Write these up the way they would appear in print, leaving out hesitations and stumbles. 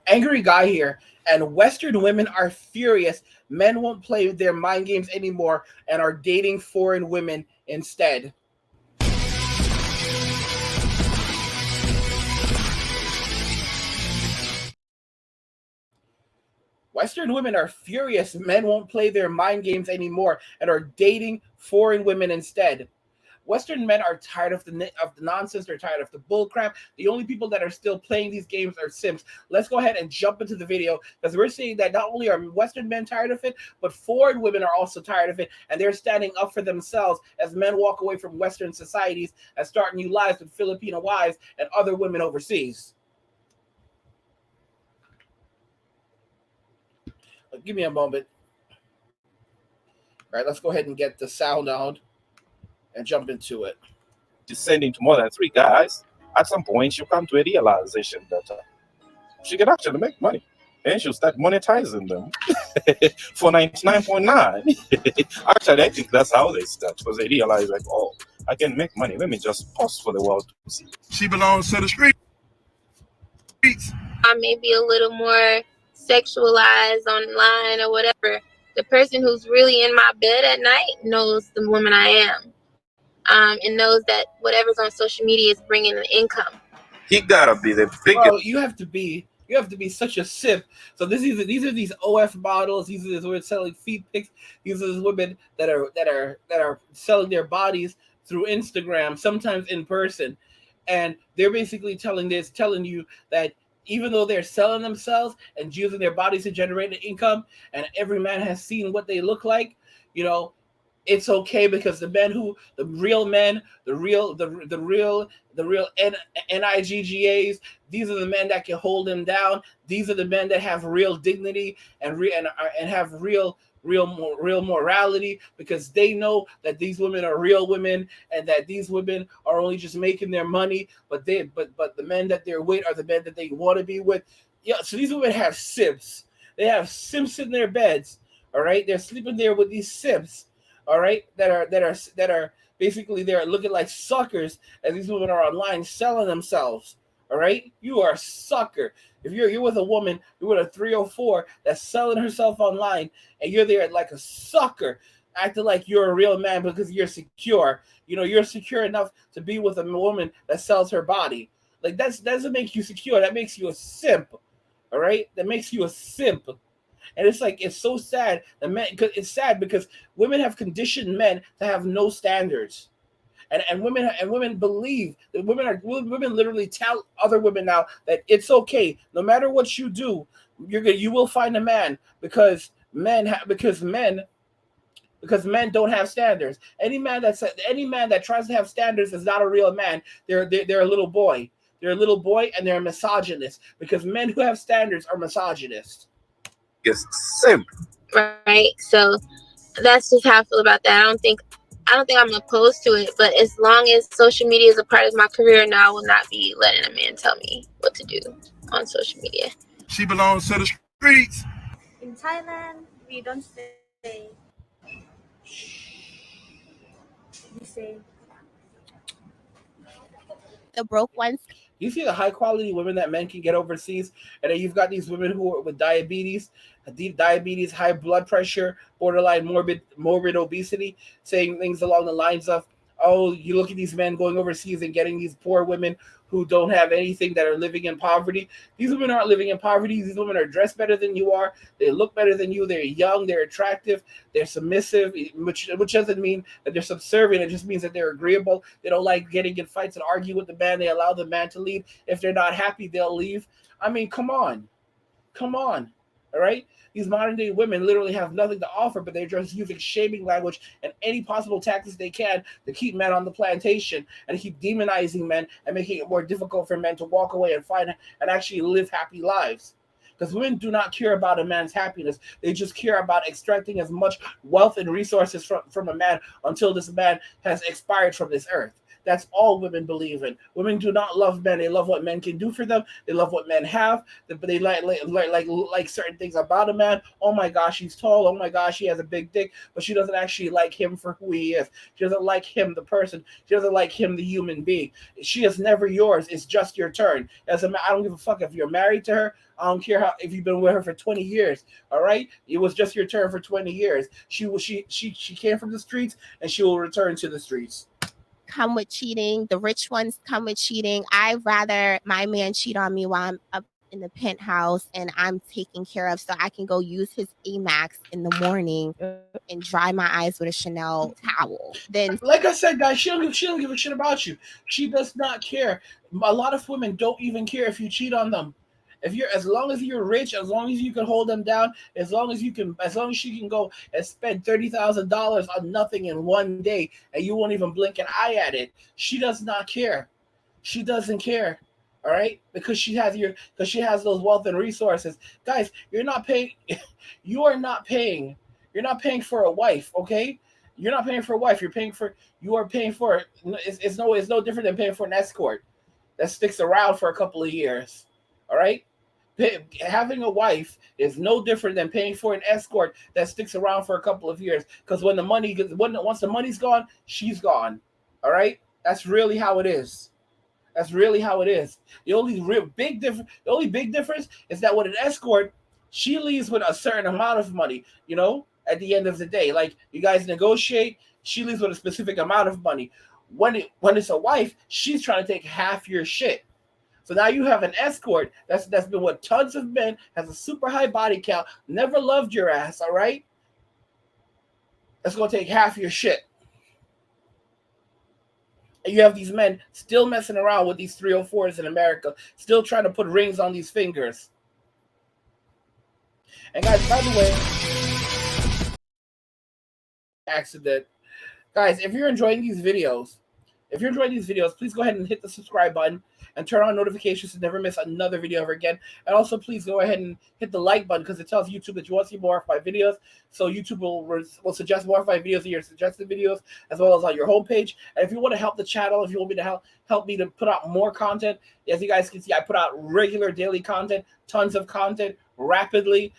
Angry guy here, and Western women are furious. Men won't play their mind games anymore and are dating foreign women instead. Western women are furious. Men won't play their mind games anymore and are dating foreign women instead. Western men are tired of the nonsense. They're tired of the bull crap. The only people that are still playing these games are simps. Let's go ahead and jump into the video because we're seeing that not only are Western men tired of it, but foreign women are also tired of it, and they're standing up for themselves as men walk away from Western societies and start new lives with Filipino wives and other women overseas. Give me a moment. All right, let's go ahead and get the sound on and jump into it. Descending to more than three guys, at some point she'll come to a realization that she can actually make money. And she'll start monetizing them for 99.9. Actually, I think that's how they start, because they realize, like, oh, I can make money. Let me just post for the world to see. She belongs to the streets. I may be a little more sexualized online or whatever. The person who's really in my bed at night knows the woman I am. And knows that whatever's on social media is bringing an income. He gotta be the biggest. Bro, you have to be such a simp. So these are these OF models. These are these women selling feet pics. These are these women that are selling their bodies through Instagram, sometimes in person, and they're basically telling you that even though they're selling themselves and using their bodies to generate an income, and every man has seen what they look like, it's okay because the real NIGGAs, these are the men that can hold them down. These are the men that have real dignity and have real morality, because they know that these women are real women and that these women are only just making their money, but the men that they're with are the men that they want to be with. Yeah, so these women have simps. They have simps in their beds. All right, they're sleeping there with these simps. All right, that are basically they're looking like suckers, and these women are online selling themselves. All right, you are a sucker. If you're with a woman, you're with a 304 that's selling herself online, and you're there like a sucker, acting like you're a real man because you're secure. You're secure enough to be with a woman that sells her body. Like that doesn't make you secure. That makes you a simp. All right, that makes you a simp. And it's so sad that it's sad because women have conditioned men to have no standards, and women believe that women literally tell other women now that it's okay, no matter what you do, you will find a man, because men don't have standards. Any man that tries to have standards is not a real man. They're a little boy. They're a little boy, and they're a misogynist, because men who have standards are misogynists. Yes, simp. Right. So that's just how I feel about that. I don't think I'm opposed to it, but as long as social media is a part of my career now, I will not be letting a man tell me what to do on social media. She belongs to the streets. In Thailand, we don't say. We say the broke ones. You see the high quality women that men can get overseas, and then you've got these women who are with diabetes, high blood pressure, borderline morbid obesity, saying things along the lines of, oh, you look at these men going overseas and getting these poor women who don't have anything, that are living in poverty. These women aren't living in poverty. These women are dressed better than you are. They look better than you. They're young. They're attractive. They're submissive, which doesn't mean that they're subservient. It just means that they're agreeable. They don't like getting in fights and argue with the man. They allow the man to leave. If they're not happy, they'll leave. I mean, come on. All right? These modern day women literally have nothing to offer, but they're just using shaming language and any possible tactics they can to keep men on the plantation and keep demonizing men and making it more difficult for men to walk away and find and actually live happy lives. Because women do not care about a man's happiness. They just care about extracting as much wealth and resources from a man until this man has expired from this earth. That's all women believe in. Women do not love men. They love what men can do for them. They love what men have. But they like certain things about a man. Oh my gosh, he's tall. Oh my gosh, he has a big dick. But she doesn't actually like him for who he is. She doesn't like him, the person. She doesn't like him, the human being. She is never yours. It's just your turn. I don't give a fuck if you're married to her. I don't care if you've been with her for 20 years. All right, it was just your turn for 20 years. She came from the streets, and she will return to the streets. Come with cheating. The rich ones come with cheating. I'd rather my man cheat on me while I'm up in the penthouse and I'm taken care of, so I can go use his Amex in the morning and dry my eyes with a Chanel towel. Then, like I said, guys, she don't give a shit about you. She does not care. A lot of women don't even care if you cheat on them. As long as you're rich, as long as you can hold them down, as long as she can go and spend $30,000 on nothing in one day, and you won't even blink an eye at it, she does not care. She doesn't care. All right, because she has those wealth and resources. Guys, you're not paying. You are not paying. You're not paying for a wife. Okay, you're not paying for a wife. You are paying for. It's no different than paying for an escort that sticks around for a couple of years. All right. Having a wife is no different than paying for an escort that sticks around for a couple of years. Because once the money's gone, she's gone. All right, that's really how it is. That's really how it is. The only big difference is that with an escort, she leaves with a certain amount of money. At the end of the day, like you guys negotiate, she leaves with a specific amount of money. When it's a wife, she's trying to take half your shit. So now you have an escort that's been with tons of men, has a super high body count, never loved your ass, all right? That's going to take half your shit. And you have these men still messing around with these 304s in America, still trying to put rings on these fingers. And guys, by the way, accident. Guys, if you're enjoying these videos, please go ahead and hit the subscribe button and turn on notifications to never miss another video ever again. And also, please go ahead and hit the like button because it tells YouTube that you want to see more of my videos. So YouTube will suggest more of my videos in your suggested videos as well as on your homepage. And if you want to help the channel, if you want me to help me to put out more content, as you guys can see, I put out regular daily content, tons of content rapidly.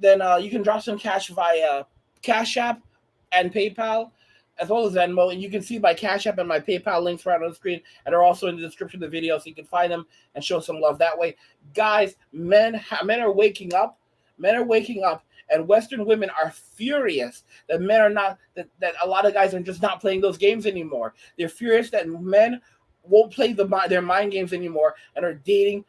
Then you can drop some cash via Cash App and PayPal, as well as Venmo, and you can see my Cash App and my PayPal links right on the screen, and they're also in the description of the video, so you can find them and show some love that way. Guys, men are waking up. Men are waking up, and Western women are furious that men are not that a lot of guys are just not playing those games anymore. They're furious that men won't play their mind games anymore and are dating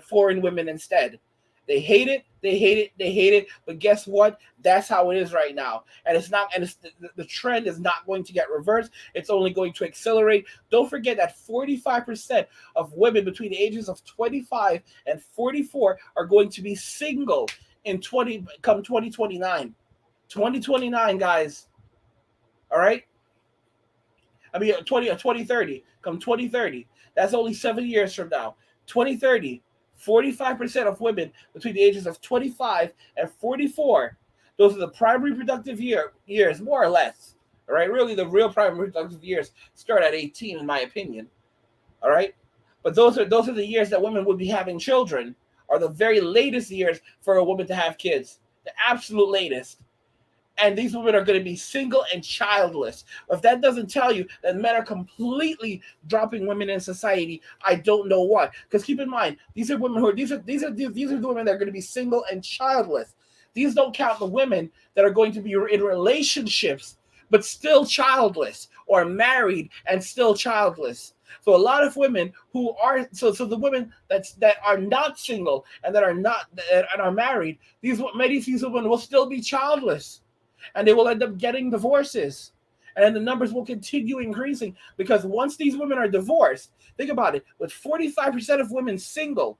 foreign women instead. They hate it. They hate it. They hate it. But guess what? That's how it is right now. And the trend is not going to get reversed. It's only going to accelerate. Don't forget that 45% of women between the ages of 25 and 44 are going to be single come 2029. 2029, guys. All right? 2030. Come 2030. That's only 7 years from now. 2030. 45% of women between the ages of 25 and 44, those are the prime reproductive years, more or less. All right, really, the real prime reproductive years start at 18, in my opinion. All right, but those are the years that women would be having children, are the very latest years for a woman to have kids, the absolute latest. And these women are going to be single and childless. If that doesn't tell you that men are completely dropping women in society, I don't know what. Because keep in mind, these are women these are the women that are going to be single and childless. These don't count the women that are going to be in relationships but still childless, or married and still childless. So a lot of women who are the women that are not single and that are married, many of these women will still be childless. And they will end up getting divorces. And then the numbers will continue increasing because once these women are divorced, think about it, with 45% of women single,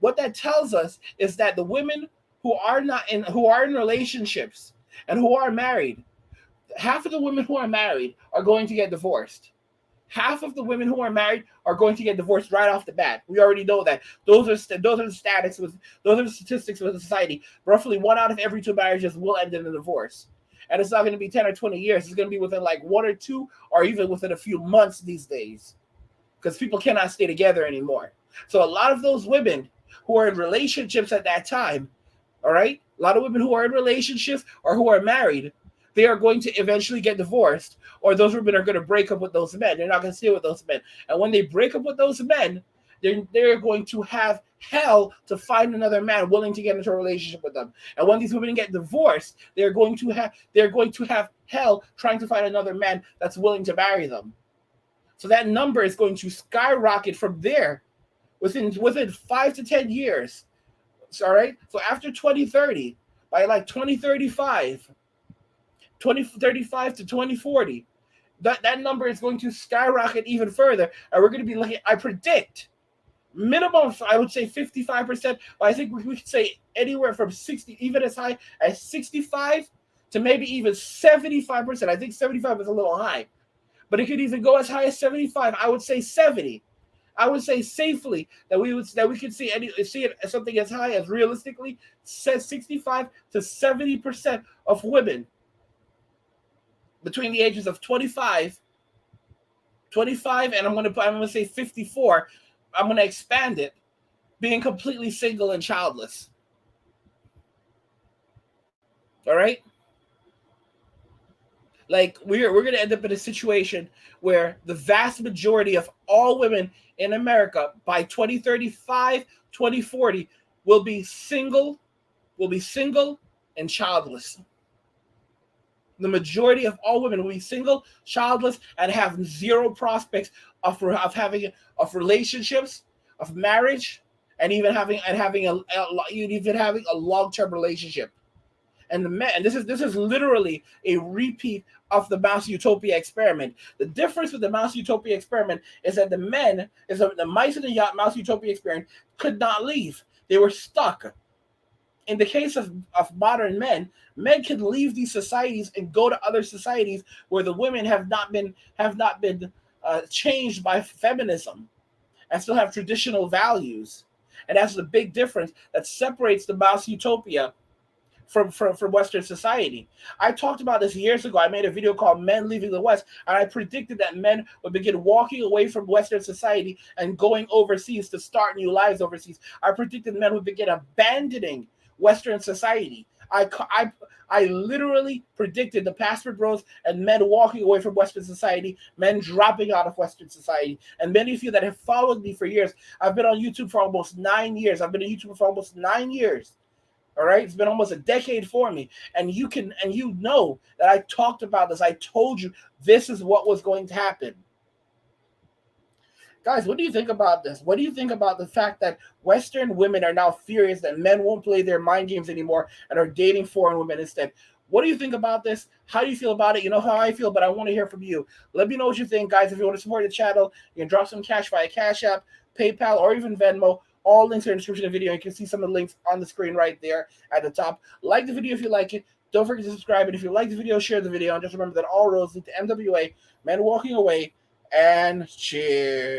what that tells us is that the women who are in relationships and who are married, half of the women who are married are going to get divorced. Half of the women who are married are going to get divorced right off the bat. We already know that. Those are the statistics with society. Roughly 1 out of every 2 marriages will end in a divorce. And it's not going to be 10 or 20 years. It's going to be within like 1 or 2 or even within a few months these days, because people cannot stay together anymore. So a lot of those women who are in relationships at that time, all right, a lot of women who are in relationships or who are married, they are going to eventually get divorced, or those women are going to break up with those men. They're not going to stay with those men. And when they break up with those men, they're going to have hell to find another man willing to get into a relationship with them. And when these women get divorced, they're going to have hell trying to find another man that's willing to marry them. So that number is going to skyrocket from there within 5 to 10 years. All right. So after 2030, by like 2035 to 2040, that number is going to skyrocket even further. And we're going to be looking, I predict, minimum, I would say 55%. But I think we could say anywhere from 60, even as high as 65 to maybe even 75%. I think 75 is a little high, but it could even go as high as 75. I would say 70. I would say safely that we could see it as something as high as realistically says 65 to 70% of women between the ages of 25 and I'm gonna say 54. I'm gonna expand it, being completely single and childless. All right. Like we're going to end up in a situation where the vast majority of all women in America by 2035, 2040 will be single and childless. The majority of all women will be single, childless, and have zero prospects of relationships, of marriage, and even having a long-term relationship. And this is literally a repeat of the Mouse Utopia experiment. The difference with the Mouse Utopia experiment is that the mice in the Mouse Utopia experiment could not leave. They were stuck. In the case of modern men can leave these societies and go to other societies where the women have not been changed by feminism and still have traditional values. And that's the big difference that separates the Mouse Utopia from Western society. I talked about this years ago. I made a video called Men Leaving the West, and I predicted that men would begin walking away from Western society and going overseas to start new lives overseas. I predicted men would begin abandoning Western society. I literally predicted the Passport Bros and men walking away from Western society, men dropping out of Western society. And many of you that have followed me for years, I've been on YouTube for almost 9 years. All right, it's been almost a decade for me, and you know that I talked about this. I told you this is what was going to happen. Guys, what do you think about this? What do you think about the fact that Western women are now furious that men won't play their mind games anymore and are dating foreign women instead? What do you think about this? How do you feel about it? You know how I feel, but I want to hear from you. Let me know what you think, guys. If you want to support the channel, you can drop some cash via Cash App, PayPal, or even Venmo. All links are in the description of the video. You can see some of the links on the screen right there at the top. Like the video if you like it. Don't forget to subscribe. And if you like the video, share the video. And just remember that all roads lead to MWA, men walking away, and cheers.